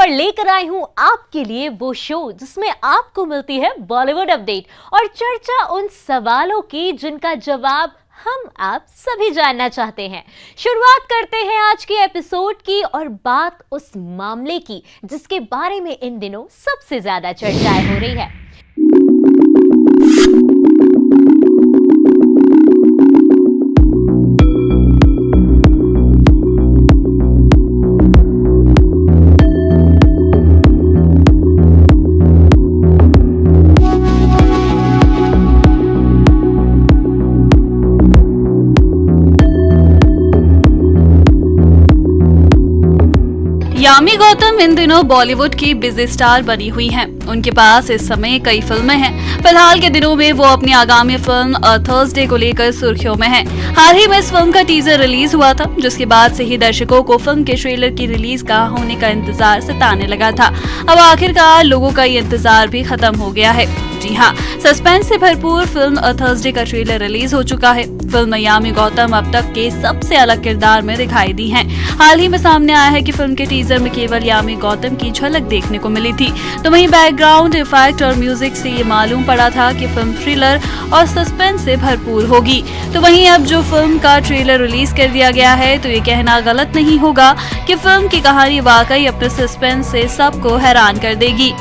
और लेकर आई हूं आपके लिए वो शो जिसमें आपको मिलती है बॉलीवुड अपडेट और चर्चा उन सवालों की जिनका जवाब हम आप सभी जानना चाहते हैं। शुरुआत करते हैं आज के एपिसोड की और बात उस मामले की जिसके बारे में इन दिनों सबसे ज्यादा चर्चाएं हो रही है। यामी गौतम इन दिनों बॉलीवुड की बिजी स्टार बनी हुई हैं। उनके पास इस समय कई फिल्में हैं। फिलहाल के दिनों में वो अपनी आगामी फिल्म थर्सडे को लेकर सुर्खियों में हैं। हाल ही में इस फिल्म का टीजर रिलीज हुआ था, जिसके बाद से ही दर्शकों को फिल्म के ट्रेलर की रिलीज का होने का इंतजार सताने लगा था। अब आखिरकार लोगों का ये इंतजार भी खत्म हो गया है। जी हाँ, सस्पेंस से भरपूर फिल्म थर्सडे का ट्रेलर रिलीज हो चुका है। फिल्म में यामी गौतम अब तक के सबसे अलग किरदार में दिखाई दी हैं। हाल ही में सामने आया है कि फिल्म के टीजर में केवल यामी गौतम की झलक देखने को मिली थी, तो वहीं बैकग्राउंड इफेक्ट और म्यूजिक से ये मालूम पड़ा था कि फिल्म थ्रिलर और सस्पेंस से भरपूर होगी। तो वहीं अब जो फिल्म का ट्रेलर रिलीज कर दिया गया है, तो ये कहना गलत नहीं होगा कि फिल्म की कहानी वाकई अपने सस्पेंस से सबको हैरान कर देगी।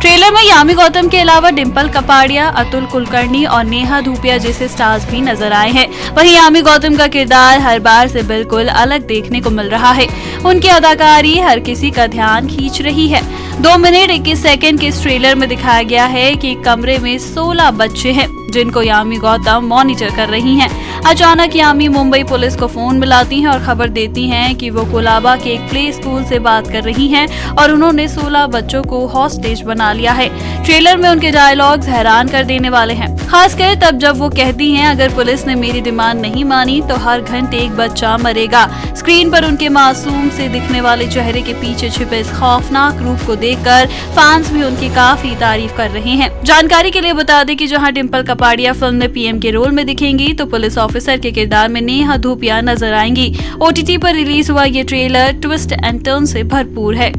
ट्रेलर में यामी गौतम के अलावा डिम्पल कपाड़िया, अतुल कुलकर्णी और नेहा धूपिया जैसे स्टार्स भी नजर आए हैं। वहीं यामी गौतम का किरदार हर बार से बिल्कुल अलग देखने को मिल रहा है। उनकी अदाकारी हर किसी का ध्यान खींच रही है। 2 मिनट 21 सेकंड के इस ट्रेलर में दिखाया गया है कि कमरे में 16 बच्चे हैं जिनको यामी गौतम मॉनिटर कर रही हैं। अचानक यामी मुंबई पुलिस को फोन मिलाती हैं और खबर देती हैं कि वो कोलाबा के एक प्ले स्कूल से बात कर रही हैं और उन्होंने 16 बच्चों को हॉस्टेज बना लिया है। ट्रेलर में उनके डायलॉग्स हैरान कर देने वाले हैं, खासकर तब जब वो कहती हैं, अगर पुलिस ने मेरी डिमांड नहीं मानी तो हर घंटे एक बच्चा मरेगा। स्क्रीन पर उनके मासूम से दिखने वाले चेहरे के पीछे छिपे इस खौफनाक रूप को देखकर फैंस भी उनकी काफी तारीफ कर रहे हैं। जानकारी के लिए बता दें कि जहां डिम्पल कपाड़िया फिल्म में पीएम के रोल में दिखेंगी, तो पुलिस ऑफिसर के किरदार में नेहा धूपिया नजर आएंगी। ओटीटी पर रिलीज हुआ ये ट्रेलर ट्विस्ट एंड टर्न से भरपूर है।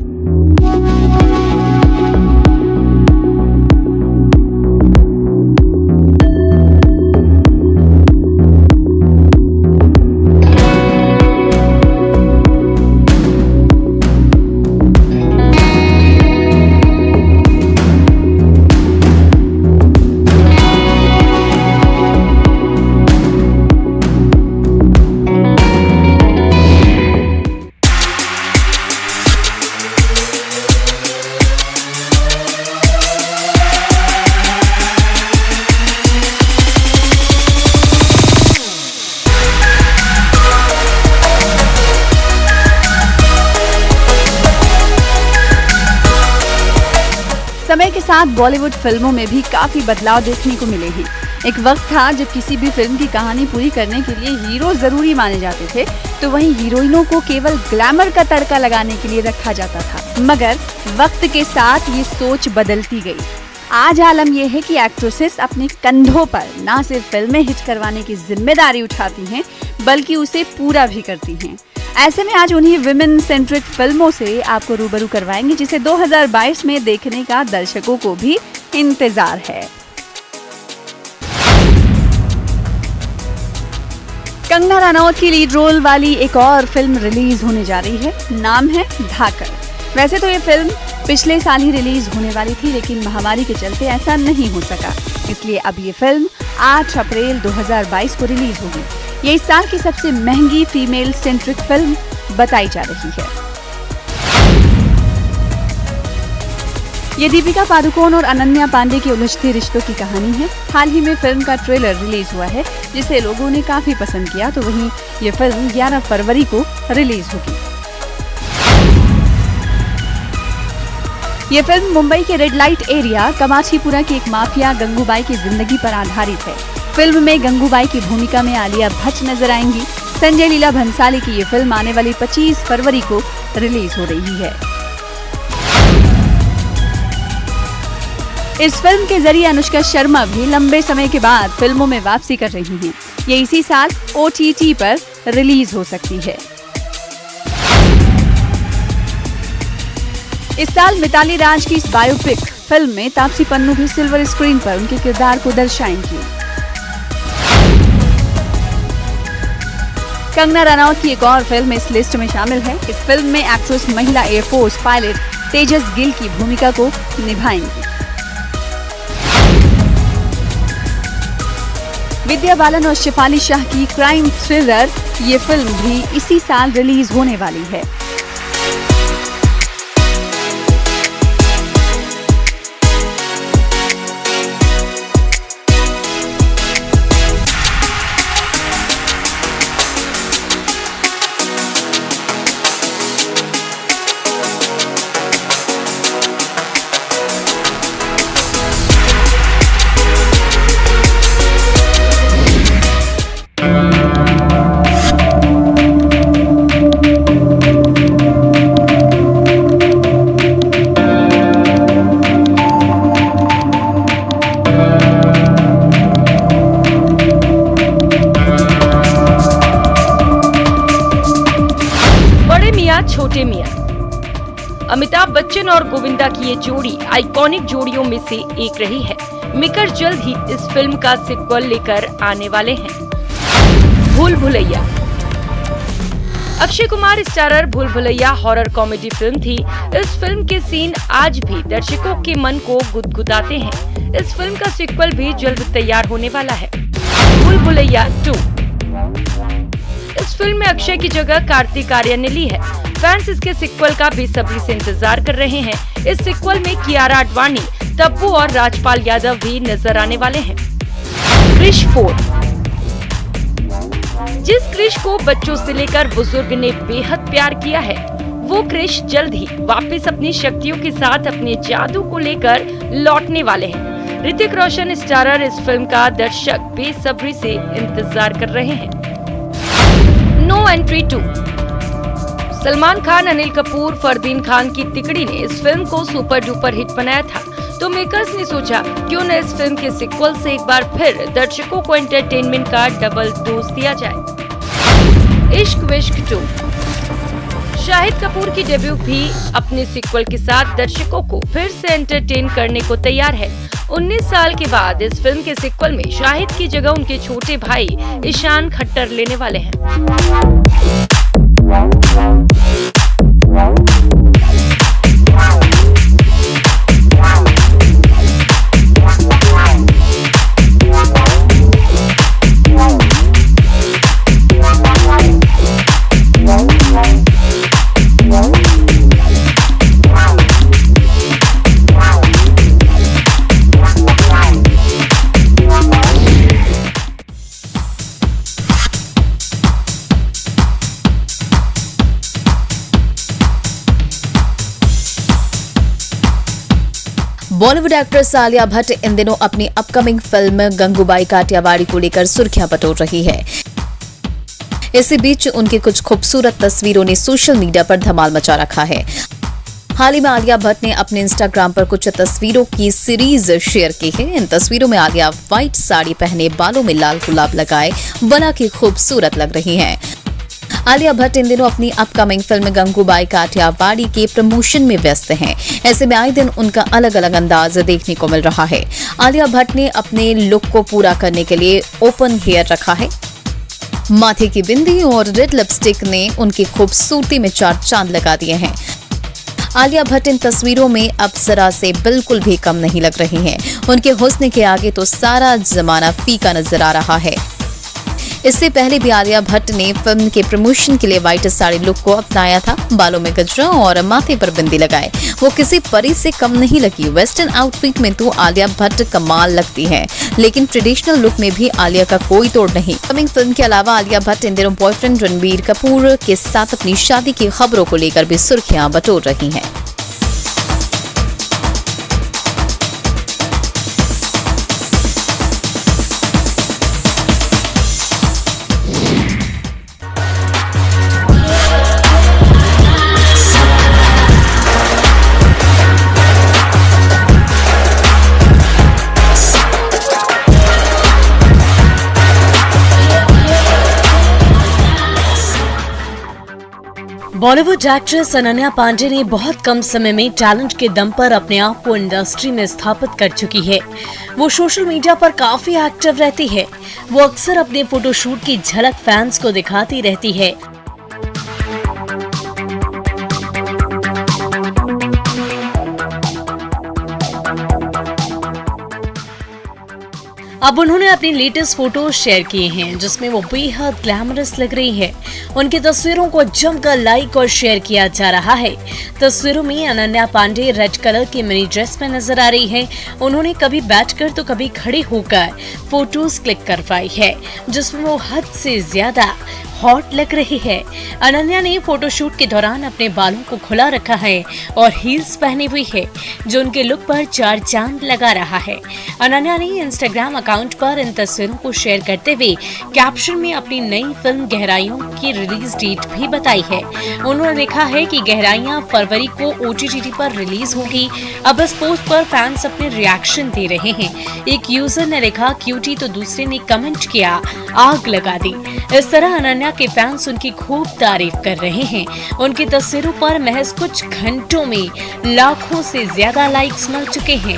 समय के साथ बॉलीवुड फिल्मों में भी काफी बदलाव देखने को मिले हैं। एक वक्त था जब किसी भी फिल्म की कहानी पूरी करने के लिए हीरो जरूरी माने जाते थे, तो वहीं हीरोइनों को केवल ग्लैमर का तड़का लगाने के लिए रखा जाता था। मगर वक्त के साथ ये सोच बदलती गई। आज आलम यह है कि एक्ट्रेसेस अपने कंधों पर न सिर्फ फिल्में हिट करवाने की जिम्मेदारी उठाती हैं, बल्कि उसे पूरा भी करती हैं। ऐसे में आज उन्हीं विमेन सेंट्रिक फिल्मों से आपको रूबरू करवाएंगे जिसे 2022 में देखने का दर्शकों को भी इंतजार है। कंगना रनौत की लीड रोल वाली एक और फिल्म रिलीज होने जा रही है। नाम है धाकड़। वैसे तो ये फिल्म पिछले साल ही रिलीज होने वाली थी, लेकिन महामारी के चलते ऐसा नहीं हो सका। इसलिए अब ये फिल्म 8 अप्रैल 2022 को रिलीज होगी। ये इस साल की सबसे महंगी फीमेल सेंट्रिक फिल्म बताई जा रही है। ये दीपिका पादुकोण और अनन्या पांडे के उलझते रिश्तों की कहानी है। हाल ही में फिल्म का ट्रेलर रिलीज हुआ है, जिसे लोगों ने काफी पसंद किया। तो वहीं ये फिल्म 11 फरवरी को रिलीज होगी। ये फिल्म मुंबई के रेड लाइट एरिया कमाठीपुरा की एक माफिया गंगूबाई की जिंदगी पर आधारित है। फिल्म में गंगूबाई की भूमिका में आलिया भट्ट नजर आएंगी। संजय लीला भंसाली की ये फिल्म आने वाली 25 फरवरी को रिलीज हो रही है। इस फिल्म के जरिए अनुष्का शर्मा भी लंबे समय के बाद फिल्मों में वापसी कर रही हैं। ये इसी साल OTT पर रिलीज हो सकती है। इस साल मिताली राज की इस बायोपिक फिल्म में तापसी पन्नू भी सिल्वर स्क्रीन पर उनके किरदार को दर्शाएंगी। कंगना रनौत की एक और फिल्म इस लिस्ट में शामिल है। इस फिल्म में एक्ट्रेस महिला एयरफोर्स पायलट तेजस गिल की भूमिका को निभाएंगी। विद्या बालन और शेफाली शाह की क्राइम थ्रिलर ये फिल्म भी इसी साल रिलीज होने वाली है। छोटे मियां। अमिताभ बच्चन और गोविंदा की ये जोड़ी आइकॉनिक जोड़ियों में से एक रही है। मेकर जल्द ही इस फिल्म का सीक्वल लेकर आने वाले हैं। भूल भुलैया। अक्षय कुमार स्टारर भूल भुलैया हॉरर कॉमेडी फिल्म थी। इस फिल्म के सीन आज भी दर्शकों के मन को गुदगुदाते हैं। इस फिल्म का सीक्वल भी जल्द तैयार होने वाला है। भूल भुलैया 2। इस फिल्म में अक्षय की जगह कार्तिक आर्यन ने ली है। फैंस इसके सीक्वल का बेसब्री से इंतजार कर रहे हैं। इस सीक्वल में कियारा आडवाणी, तब्बू और राजपाल यादव भी नजर आने वाले हैं। क्रिश 4। जिस क्रिश को बच्चों से लेकर बुजुर्ग ने बेहद प्यार किया है, वो क्रिश जल्द ही वापस अपनी शक्तियों के साथ अपने जादू को लेकर लौटने वाले हैं। ऋतिक रोशन स्टारर इस फिल्म का दर्शक बेसब्री से इंतजार कर रहे हैं। No entry 2। सलमान खान, अनिल कपूर, फरदीन खान की तिकड़ी ने इस फिल्म को सुपर डुपर हिट बनाया था, तो मेकर्स ने सोचा क्यों न इस फिल्म के सीक्वल से एक बार फिर दर्शकों को एंटरटेनमेंट का डबल डोज दिया जाए। इश्क विश्क 2। शाहिद कपूर की डेब्यू भी अपने सीक्वल के साथ दर्शकों को फिर से एंटरटेन करने को तैयार है। 19 साल के बाद इस फिल्म के सीक्वल में शाहिद की जगह उनके छोटे भाई ईशान खट्टर लेने वाले हैं। बॉलीवुड एक्ट्रेस आलिया भट्ट इन दिनों अपनी अपकमिंग फिल्म गंगूबाई काठियावाड़ी को लेकर सुर्खियां बटोर रही है। इसी बीच उनकी कुछ खूबसूरत तस्वीरों ने सोशल मीडिया पर धमाल मचा रखा है। हाल ही में आलिया भट्ट ने अपने इंस्टाग्राम पर कुछ तस्वीरों की सीरीज शेयर की है। इन तस्वीरों में आलिया व्हाइट साड़ी पहने, बालों में लाल गुलाब लगाए बना के खूबसूरत लग रही हैं। आलिया भट्ट इन दिनों अपनी अपकमिंग फिल्म गंगूबाई काठियावाड़ी के प्रमोशन में व्यस्त हैं। ऐसे में आए दिन उनका अलग अलग अंदाज देखने को मिल रहा है। आलिया भट्ट ने अपने लुक को पूरा करने के लिए ओपन हेयर रखा है। माथे की बिंदी और रेड लिपस्टिक ने उनकी खूबसूरती में चार चांद लगा दिए हैं। आलिया भट्ट इन तस्वीरों में अप्सरा से बिल्कुल भी कम नहीं लग रही हैं। उनके हुस्न के आगे तो सारा जमाना फीका नजर आ रहा है। इससे पहले भी आलिया भट्ट ने फिल्म के प्रमोशन के लिए व्हाइट साड़ी लुक को अपनाया था। बालों में गजरा और माथे पर बिंदी लगाए वो किसी परी से कम नहीं लगी। वेस्टर्न आउटफिट में तो आलिया भट्ट कमाल लगती है, लेकिन ट्रेडिशनल लुक में भी आलिया का कोई तोड़ नहीं। कमिंग फिल्म के अलावा आलिया भट्ट इन दिनों बॉयफ्रेंड रणबीर कपूर के साथ अपनी शादी की खबरों को लेकर भी सुर्खियां बटोर रही हैं। बॉलीवुड एक्ट्रेस अनन्या पांडे ने बहुत कम समय में टैलेंट के दम पर अपने आप को इंडस्ट्री में स्थापित कर चुकी है। वो सोशल मीडिया पर काफी एक्टिव रहती है। वो अक्सर अपने फोटोशूट की झलक फैंस को दिखाती रहती है। अब उन्होंने अपनी लेटेस्ट फोटोज शेयर किए हैं, जिसमें वो बेहद ग्लैमरस लग रही है। उनकी तस्वीरों को जमकर लाइक और शेयर किया जा रहा है। तस्वीरों में अनन्या पांडे रेड कलर की मिनी ड्रेस में नजर आ रही है। उन्होंने कभी बैठकर तो कभी खड़े होकर फोटोज क्लिक करवाई है, जिसमें वो हद से ज्यादा हॉट लग रही है। अनन्या ने फोटोशूट के दौरान अपने बालों को खुला रखा है और हील्स पहनी हुई है, जो उनके लुक पर चार चांद लगा रहा है। अनन्या ने इंस्टाग्राम अकाउंट पर इन तस्वीरों को शेयर करते हुए कैप्शन में अपनी नई फिल्म गहराइयों की रिलीज डेट भी बताई है। उन्होंने लिखा है कि गहराइयां फरवरी को OTT पर रिलीज होगी। अब इस पोस्ट पर फैंस अपने रिएक्शन दे रहे हैं। एक यूजर ने लिखा क्यूटी तो दूसरे ने कमेंट किया आग लगा दी। इस तरह अनन्या के फैंस उनकी खूब तारीफ कर रहे हैं। उनकी तस्वीरों पर महज कुछ घंटों में लाखों से ज्यादा लाइक्स मिल चुके हैं।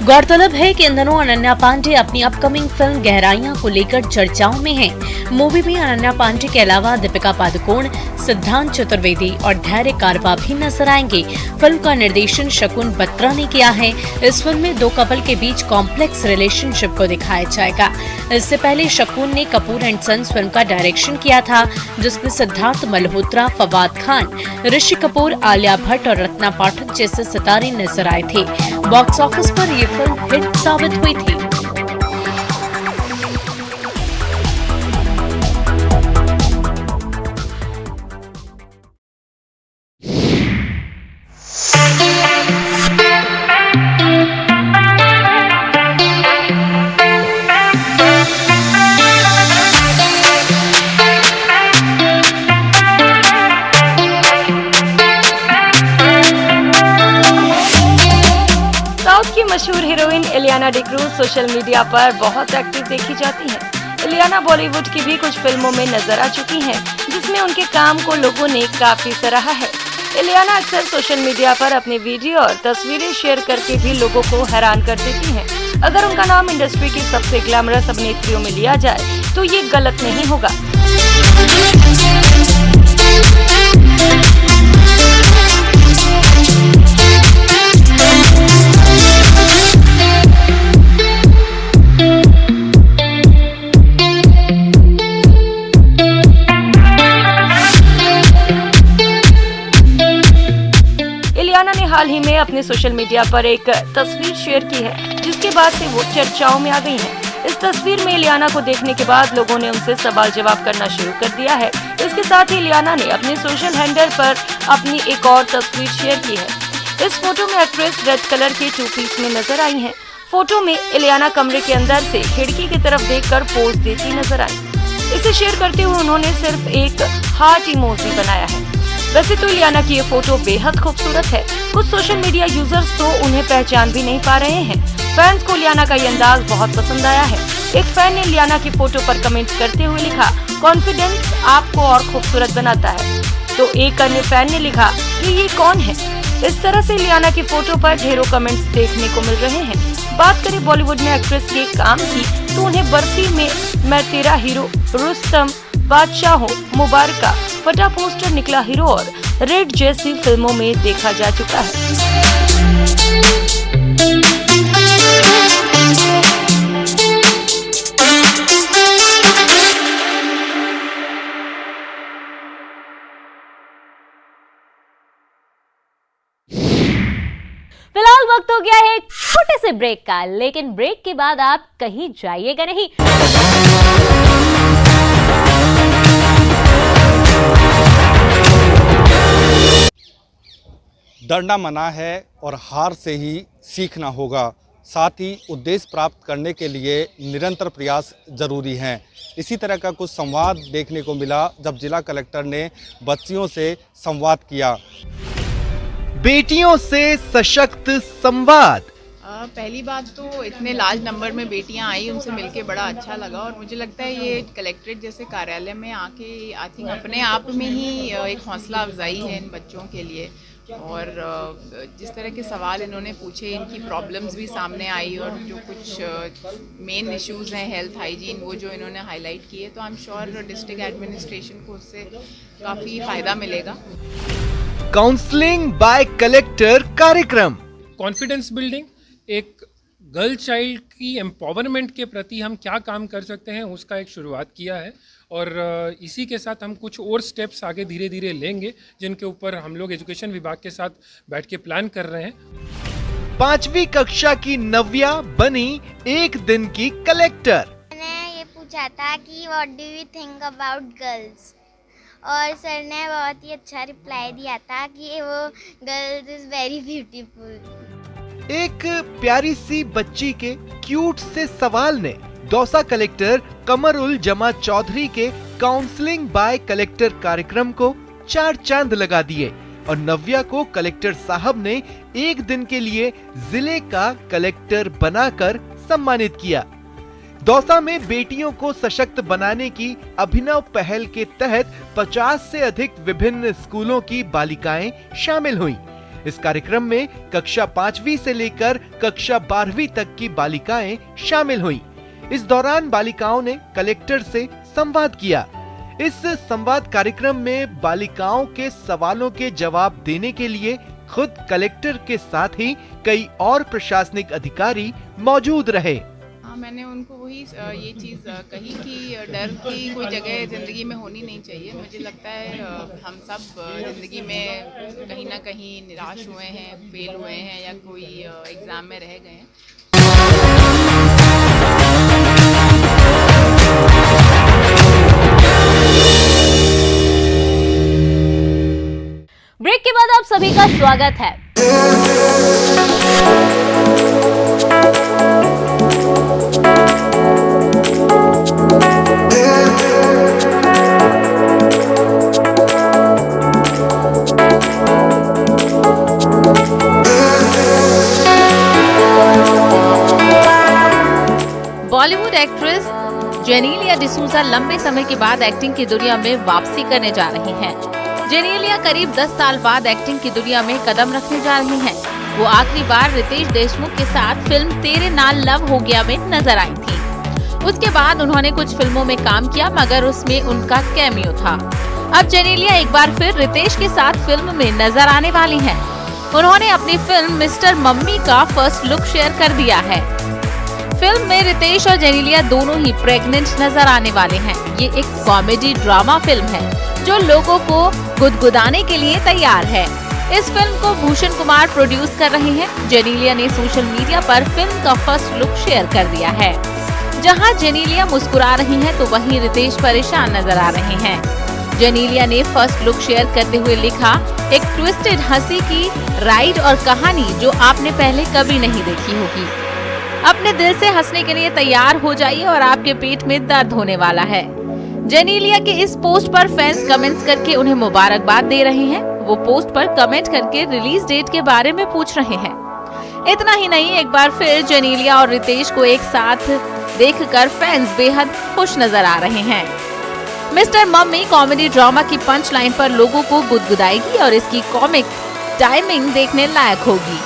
गौरतलब है कि इन दिनों अनन्या पांडे अपनी अपकमिंग फिल्म गहराइयां को लेकर चर्चाओं में हैं। मूवी में अनन्या पांडे के अलावा दीपिका पादुकोण, सिद्धांत चतुर्वेदी और धैर्य कारवा भी नजर आएंगे। फिल्म का निर्देशन शकुन बत्रा ने किया है। इस फिल्म में दो कपल के बीच कॉम्प्लेक्स रिलेशनशिप को दिखाया जाएगा। इससे पहले शकुन ने कपूर एंड सन्स फिल्म का डायरेक्शन किया था, जिसमें सिद्धार्थ मल्होत्रा, फवाद खान, ऋषि कपूर, आलिया भट्ट और रत्ना पाठक जैसे सितारे नजर आए थे। बॉक्स ऑफिस पर ये फिल्म हिट साबित हुई थी। मशहूर heroine Ileana D'Cruz social media पर बहुत एक्टिव देखी जाती हैं। इलियाना बॉलीवुड की भी कुछ फिल्मों में नजर आ चुकी हैं, जिसमें उनके काम को लोगों ने काफी सराहा है। इलियाना अक्सर सोशल मीडिया पर अपने वीडियो और तस्वीरें शेयर करके भी लोगों को हैरान कर देती हैं। अगर उनका नाम इंडस्ट्री की सबसे ग्लैमरस अभिनेत्रियों में लिया जाए तो ये गलत नहीं होगा। इलियाना ने हाल ही में अपने सोशल मीडिया पर एक तस्वीर शेयर की है, जिसके बाद से वो चर्चाओं में आ गई हैं। इस तस्वीर में इलियाना को देखने के बाद लोगों ने उनसे सवाल जवाब करना शुरू कर दिया है। इसके साथ ही इलियाना ने अपने सोशल हैंडल पर अपनी एक और तस्वीर शेयर की है। इस फोटो में एक्ट्रेस रेड कलर के 2 पीस में नजर आई है। फोटो में इलियाना कमरे के अंदर से खिड़की की तरफ देखकर पोज देती नजर आई। इसे शेयर करते हुए उन्होंने सिर्फ एक हार्ट इमोजी बनाया है। वैसे तो इलियाना की ये फोटो बेहद खूबसूरत है। कुछ सोशल मीडिया यूजर्स तो उन्हें पहचान भी नहीं पा रहे हैं। फैंस को इलियाना का ये अंदाज बहुत पसंद आया है। एक फैन ने इलियाना की फोटो पर कमेंट करते हुए लिखा, कॉन्फिडेंस आपको और खूबसूरत बनाता है। तो एक अन्य फैन ने लिखा कि ये कौन है। इस तरह से इलियाना की फोटो पर ढेरों कमेंट्स देखने को मिल रहे हैं। बात करें बॉलीवुड में एक्ट्रेस के काम की, तो उन्हें बर्फी में मैं तेरा हीरो, रुस्तम, बादशाह हो, मुबारका, फटा पोस्टर निकला हीरो और रेड जैसी फिल्मों में देखा जा चुका है। से ब्रेक का, लेकिन ब्रेक के बाद आप कहीं जाइएगा नहीं। डरना मना है और हार से ही सीखना होगा। साथ ही उद्देश्य प्राप्त करने के लिए निरंतर प्रयास जरूरी हैं। इसी तरह का कुछ संवाद देखने को मिला जब जिला कलेक्टर ने बच्चियों से संवाद किया। बेटियों से सशक्त संवाद। पहली बात तो इतने लार्ज नंबर में बेटियां आई, उनसे मिलके बड़ा अच्छा लगा और मुझे लगता है ये कलेक्ट्रेट जैसे कार्यालय में आके आई थिंक अपने आप में ही एक हौसला अफजाई है इन बच्चों के लिए। और जिस तरह के सवाल इन्होंने पूछे, इनकी प्रॉब्लम्स भी सामने आई और जो कुछ मेन इश्यूज हैं हेल्थ हाइजीन वो जो इन्होंने हाईलाइट किए, तो I am sure district administration को उससे काफ़ी फ़ायदा मिलेगा। काउंसलिंग बाय कलेक्टर कार्यक्रम। कॉन्फिडेंस बिल्डिंग, एक गर्ल चाइल्ड की एम्पावरमेंट के प्रति हम क्या काम कर सकते हैं उसका एक शुरुआत किया है और इसी के साथ हम कुछ और स्टेप्स आगे धीरे धीरे लेंगे जिनके ऊपर हम लोग एजुकेशन विभाग के साथ बैठ के प्लान कर रहे हैं। 5वीं कक्षा की नव्या बनी एक दिन की कलेक्टर। मैंने ये पूछा था कि what do you think about girls, और सर ने बहुत ही अच्छा रिप्लाई दिया था कि वो गर्ल्स इज वेरी ब्यूटीफुल। एक प्यारी सी बच्ची के क्यूट से सवाल ने दौसा कलेक्टर कमरुल जमा चौधरी के काउंसलिंग बाय कलेक्टर कार्यक्रम को 4 चांद लगा दिए और नव्या को कलेक्टर साहब ने एक दिन के लिए जिले का कलेक्टर बनाकर सम्मानित किया। दौसा में बेटियों को सशक्त बनाने की अभिनव पहल के तहत 50 से अधिक विभिन्न स्कूलों की बालिकाएं शामिल हुईं। इस कार्यक्रम में कक्षा 5वीं से लेकर कक्षा 12वीं तक की बालिकाएं शामिल हुईं। इस दौरान बालिकाओं ने कलेक्टर से संवाद किया। इस संवाद कार्यक्रम में बालिकाओं के सवालों के जवाब देने के लिए खुद कलेक्टर के साथ ही कई और प्रशासनिक अधिकारी मौजूद रहे। मैंने उनको वही ये चीज़ कही कि डर की कोई जगह ज़िंदगी में होनी नहीं चाहिए। मुझे लगता है हम सब ज़िंदगी में कहीं ना कहीं निराश हुए हैं, फेल हुए हैं या कोई एग्ज़ाम में रह गए हैं। ब्रेक के बाद आप सभी का स्वागत है। बॉलीवुड एक्ट्रेस जेनेलिया डिसूजा लंबे समय के बाद एक्टिंग की दुनिया में वापसी करने जा रही हैं। जेनेलिया करीब 10 साल बाद एक्टिंग की दुनिया में कदम रखने जा रही हैं। वो आखिरी बार रितेश देशमुख के साथ फिल्म तेरे नाल लव हो गया में नजर आई थी। उसके बाद उन्होंने कुछ फिल्मों में काम किया मगर उसमें उनका कैमियो था। अब जेनेलिया एक बार फिर रितेश के साथ फिल्म में नजर आने वाली हैं। उन्होंने अपनी फिल्म मिस्टर मम्मी का फर्स्ट लुक शेयर कर दिया है। फिल्म में रितेश और जेनेलिया दोनों ही प्रेग्नेंट नजर आने वाले हैं। ये एक कॉमेडी ड्रामा फिल्म है जो लोगों को गुदगुदाने के लिए तैयार है। इस फिल्म को भूषण कुमार प्रोड्यूस कर रहे हैं। जेनेलिया ने सोशल मीडिया पर फिल्म का फर्स्ट लुक शेयर कर दिया है। जहां जेनेलिया मुस्कुरा रही हैं तो वहीं रितेश परेशान नजर आ रहे हैं। जेनेलिया ने फर्स्ट लुक शेयर करते हुए लिखा, एक ट्विस्टेड हंसी की राइड और कहानी जो आपने पहले कभी नहीं देखी होगी। अपने दिल से हंसने के लिए तैयार हो जाइए और आपके पेट में दर्द होने वाला है। जेनेलिया के इस पोस्ट पर फैंस कमेंट्स करके उन्हें मुबारकबाद दे रहे हैं। वो पोस्ट पर कमेंट करके रिलीज डेट के बारे में पूछ रहे हैं। इतना ही नहीं, एक बार फिर जेनेलिया और रितेश को एक साथ देखकर फैंस बेहद खुश नजर आ रहे हैं। मिस्टर मम्मी कॉमेडी ड्रामा की पंच लाइन पर लोगों को गुदगुदाएगी और इसकी कॉमिक टाइमिंग देखने लायक होगी।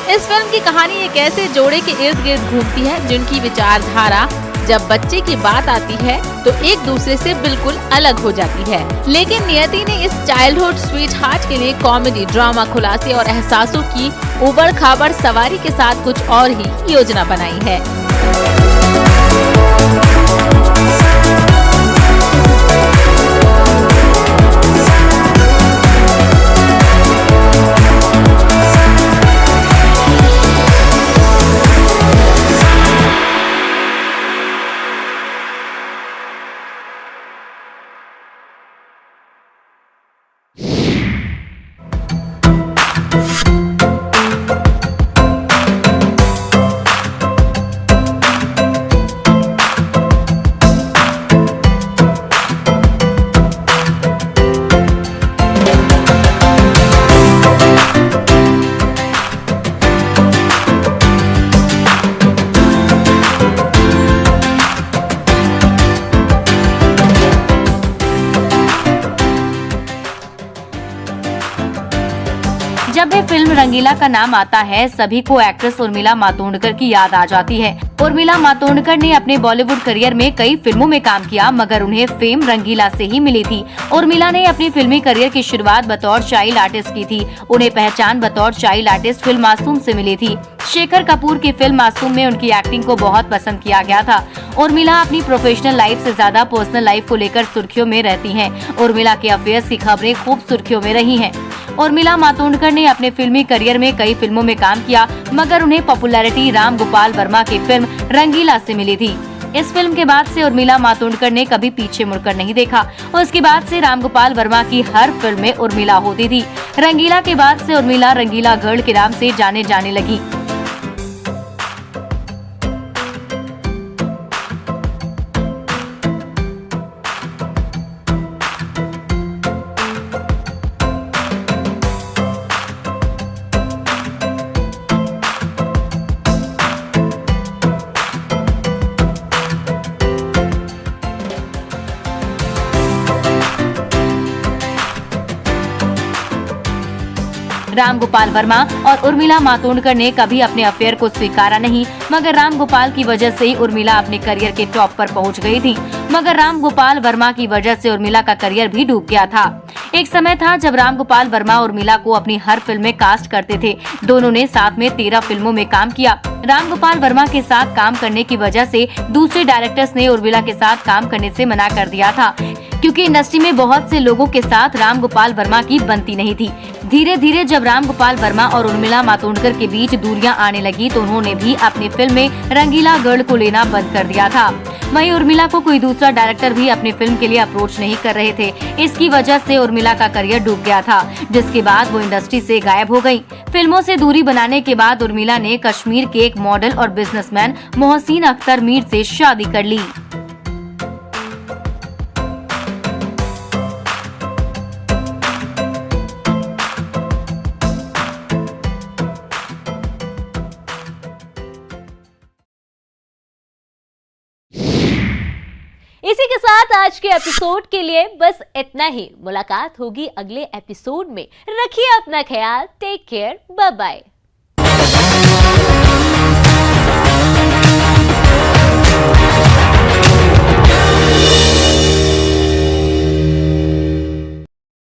इस फिल्म की कहानी एक ऐसे जोड़े के इर्द गिर्द घूमती है जिनकी विचारधारा जब बच्चे की बात आती है तो एक दूसरे से बिल्कुल अलग हो जाती है। लेकिन नियति ने इस चाइल्डहुड स्वीट हार्ट के लिए कॉमेडी ड्रामा खुलासे और एहसासों की उबड़ खाबड़ सवारी के साथ कुछ और ही योजना बनाई है। जब भी फिल्म रंगीला का नाम आता है सभी को एक्ट्रेस उर्मिला मातोंडकर की याद आ जाती है। उर्मिला मातोंडकर ने अपने बॉलीवुड करियर में कई फिल्मों में काम किया, मगर उन्हें फेम रंगीला से ही मिली थी। उर्मिला ने अपनी फिल्मी करियर की शुरुआत बतौर चाइल्ड आर्टिस्ट की थी। उन्हें पहचान बतौर चाइल्ड आर्टिस्ट फिल्म मासूम से मिली थी। शेखर कपूर की फिल्म मासूम में उनकी एक्टिंग को बहुत पसंद किया गया था। उर्मिला अपनी प्रोफेशनल लाइफ से ज्यादा पर्सनल लाइफ को लेकर सुर्खियों में रहती हैं। उर्मिला के अफेयर्स की खबरें खूब सुर्खियों में रही हैं। उर्मिला मातोंडकर ने अपने फिल्मी करियर में कई फिल्मों में काम किया, मगर उन्हें पॉपुलैरिटी राम गोपाल वर्मा की फिल्म रंगीला से मिली थी। इस फिल्म के बाद से उर्मिला मातोंडकर ने कभी पीछे मुड़कर नहीं देखा। उसके बाद से राम गोपाल वर्मा की हर फिल्म में उर्मिला होती थी। रंगीला के बाद से उर्मिला रंगीला गर्ल के नाम से जाने जाने लगी। राम गोपाल वर्मा और उर्मिला मातोंडकर ने कभी अपने अफेयर को स्वीकारा नहीं, मगर राम गोपाल की वजह से ही उर्मिला अपने करियर के टॉप पर पहुंच गई थी। मगर राम गोपाल वर्मा की वजह से उर्मिला का करियर भी डूब गया था। एक समय था जब राम गोपाल वर्मा उर्मिला को अपनी हर फिल्म में कास्ट करते थे। दोनों ने साथ में 13 फिल्मों में काम किया। राम गोपाल वर्मा के साथ काम करने की वजह से दूसरे डायरेक्टर्स ने उर्मिला के साथ काम करने से मना कर दिया था, क्योंकि इंडस्ट्री में बहुत से लोगों के साथ राम गोपाल वर्मा की बनती नहीं थी। धीरे धीरे जब राम गोपाल वर्मा और उर्मिला मातोंडकर के बीच दूरियां आने लगी तो उन्होंने भी अपनी फिल्म में रंगीला गर्ल को लेना बंद कर दिया था। वहीं उर्मिला को कोई दूसरा डायरेक्टर भी अपनी फिल्म के लिए अप्रोच नहीं कर रहे थे। इसकी वजह से उर्मिला का करियर डूब गया था, जिसके बाद वो इंडस्ट्री से गायब हो गयी। फिल्मों से दूरी बनाने के बाद उर्मिला ने कश्मीर के एक मॉडल और बिजनेसमैन मोहसिन अख्तर मीर से शादी कर ली। इसी के साथ आज के एपिसोड के लिए बस इतना ही। मुलाकात होगी अगले एपिसोड में। रखिए अपना ख्याल। Take care. Bye bye.